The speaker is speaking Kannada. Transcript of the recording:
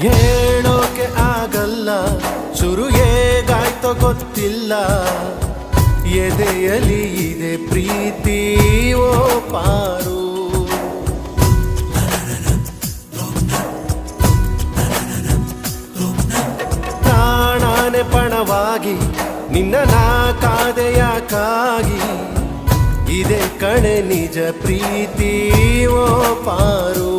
ಹೇಳೋಕೆ ಆಗಲ್ಲ ಶುರು ಹೇಗಾಯ್ತೋ ಗೊತ್ತಿಲ್ಲ, ಎದೆಯಲಿ ಇದೆ ಪ್ರೀತಿ ಓ ಪಾರು. ಪ್ರಾಣಾನೆ ಪಣವಾಗಿ ನಿನ್ನ ನಾ ಕಾದೆಯಾಕಾಗಿ, ಇದೆ ಕಣೆ ನಿಜ ಪ್ರೀತಿ ಓ ಪಾರು.